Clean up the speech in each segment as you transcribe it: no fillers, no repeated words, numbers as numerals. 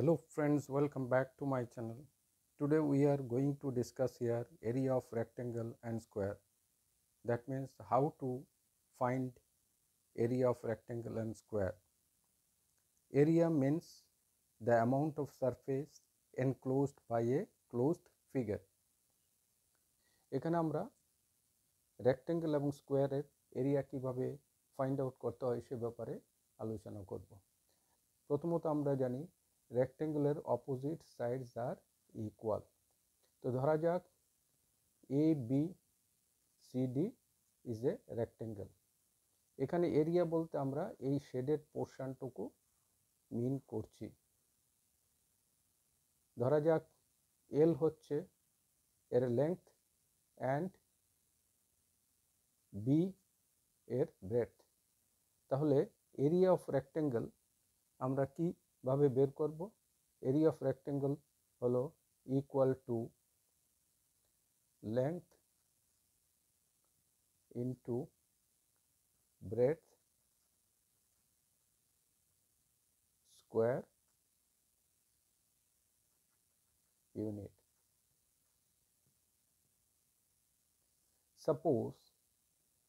Hello friends, welcome back to my channel. Today we are going to discuss here area of rectangle and square. That means how to find area of rectangle and square. Area means the amount of surface enclosed by a closed figure. এখানে আমরা rectangle এবং square এর area কিভাবে find out করতে হয় সে ব্যাপারে আলোচনা করব। প্রথমত আমরা জানি rectangle এর opposite sides are equal. তো ধরা যাক ABCD is a rectangle. এখানে এরিয়া বলতে আমরা এই শেডেড পোর্শনটুকু মিন করছি। ধরা যাক L হচ্ছে এর লেংথ অ্যান্ড B এর ব্রেডথ। তাহলে এরিয়া অফ রেক্টেঙ্গল আমরা কিভাবে বের করব? এরিয়া অফ রেক্টেঙ্গল হলো equal to length into breadth square unit. Suppose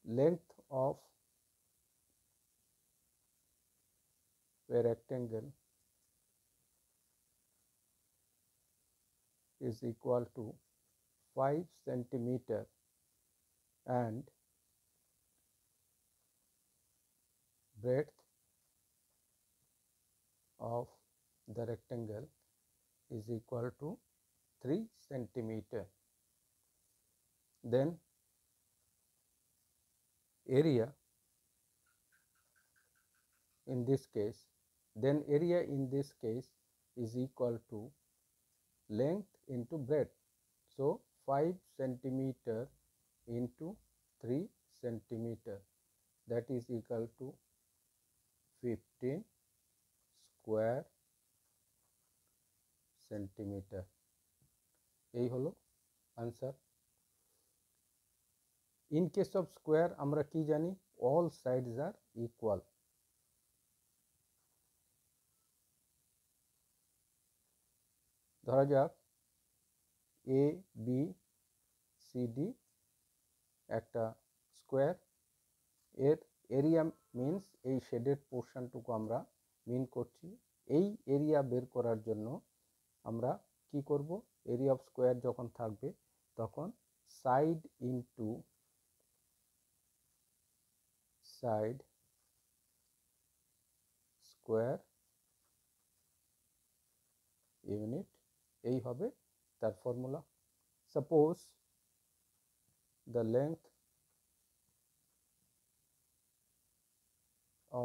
length of a rectangle is equal to 5 centimeter and breadth of the rectangle is equal to 3 centimeter. Then area in this case is equal to length into breadth. So 5 centimeter into 3 centimeter, that is equal to 15 square centimeter. এই হলো answer. In case of square আমরা কি জানি? All sides are equal. ধরা যাক ABCD একটা square, এর area means এই শেডেড পোর্শনটুকু আমরা মিন করছি। এই এরিয়া বের করার জন্য আমরা কি করব? এরিয়া অফ স্কোয়ার যখন থাকবে তখন side into side square unit, এই হবে তার formula. Suppose the length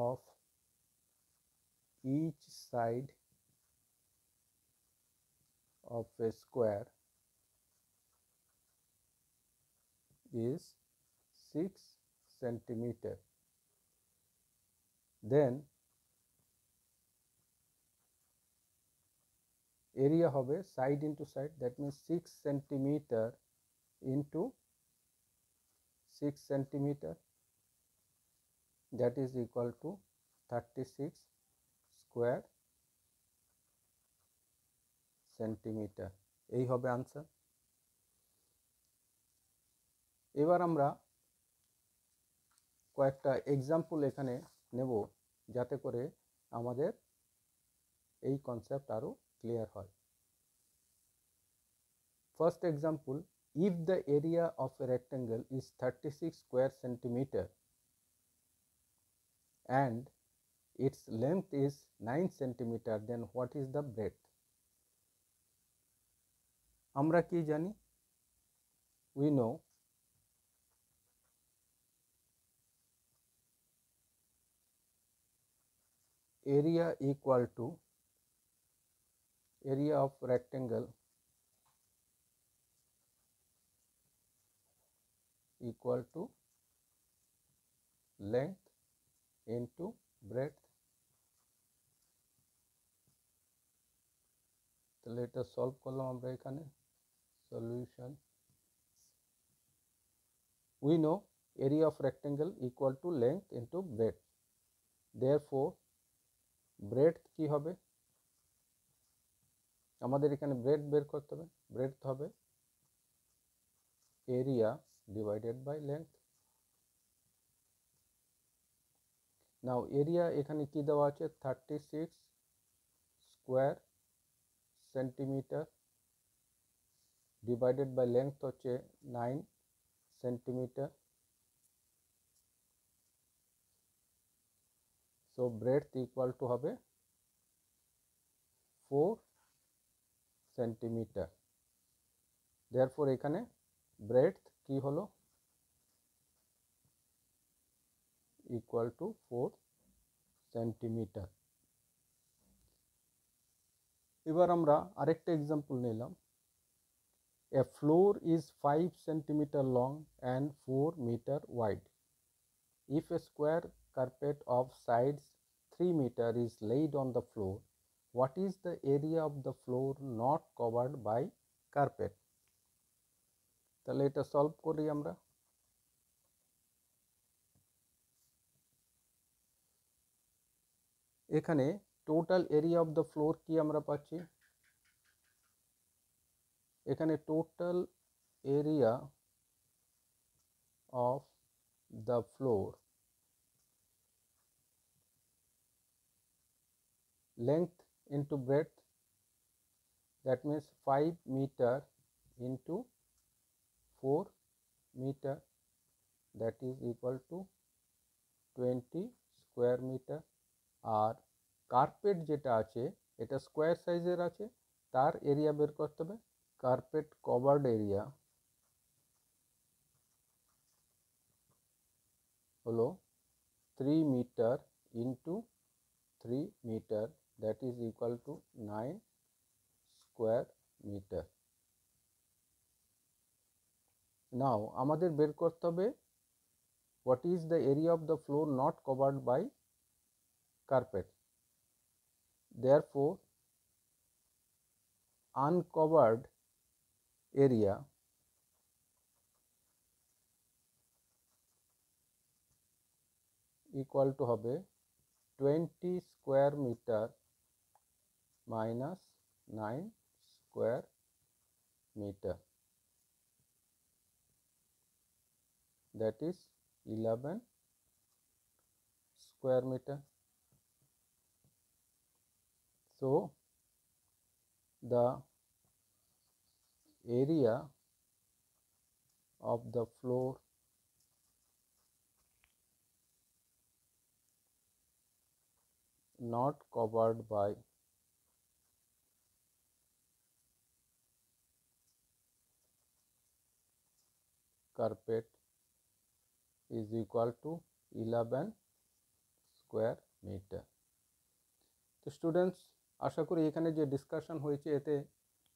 of each side of a square is 6 centimeter. Then area হবে side into side, that means 6 centimeter into 6 centimeter, that is equal to 36 square centimeter. এই হবে answer. এবার আমরা কয়েকটা example এখানে নেব যাতে করে আমাদের এই কনসেপ্ট আরো ক্লিয়ার হয়। First example, if the area of a rectangle is 36 square centimeter and its length is 9 centimeter, then what is the breadth? আমরা কি জানি? We know area equal to area of rectangle equal to length into breadth. তাহলে এটা solve করলাম আমরা এখানে। Solution, we know area of rectangle equal to length into breadth, therefore breadth কি হবে? আমাদের এখানে ব্রেড বের করতে হবে, ব্রেড হবে area divided by length. Now area এখানে কি দেওয়া আছে, 36 square centimetre divided by length হচ্ছে 9 centimetre. So breadth equal to হবে 4 সেন্টিমিটার। দেয়ারফর এখানে ব্রেডথ কি হলো, ইকুয়াল টু 4 সেন্টিমিটার। এবার আমরা আরেকটা এক্সাম্পল নিলাম। A floor is 5 centimeter long and 4 meter wide. If a square carpet of sides 3 meter is laid on the floor, what is the area of the floor not covered by carpet? তাহলে এটা solve করি আমরা। এখানে total area of the floor কি আমরা পাচ্ছি, এখানে total area of the floor length into breadth, that means 5 meter into 4 meter, that is equal to 20 square metre. আর কার্পেট যেটা আছে এটা স্কোয়ার সাইজের আছে, তার এরিয়া বের করতে হবে। কার্পেট কভার্ড এরিয়া হলো 3 metre into 3 metre, that is equal to 9 square metre. Now আমাদের বের করতে হবে what is the area of the floor not covered by carpet. Therefore uncovered area equal to হবে 20 square metre minus 9 square metre, that is 11 square meter. So the area of the floor not covered by carpet is equal to 11 square metre. তো students, আশা করি এখানে যে discussion হয়েছে এতে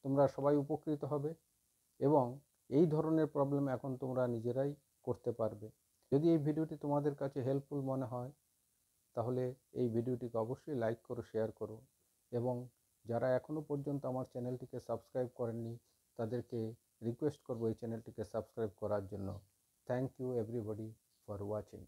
তোমরা সবাই উপকৃত হবে এবং এই ধরনের প্রবলেম এখন তোমরা নিজেরাই করতে পারবে। যদি এই ভিডিওটি তোমাদের কাছে হেল্পফুল মনে হয় তাহলে এই ভিডিওটিকে অবশ্যই লাইক করো, শেয়ার করো এবং যারা এখনও পর্যন্ত আমার চ্যানেলটিকে সাবস্ক্রাইব করেননি তাদেরকে রিকোয়েস্ট করবো এই চ্যানেলটিকে সাবস্ক্রাইব করার জন্য। Thank you everybody for watching.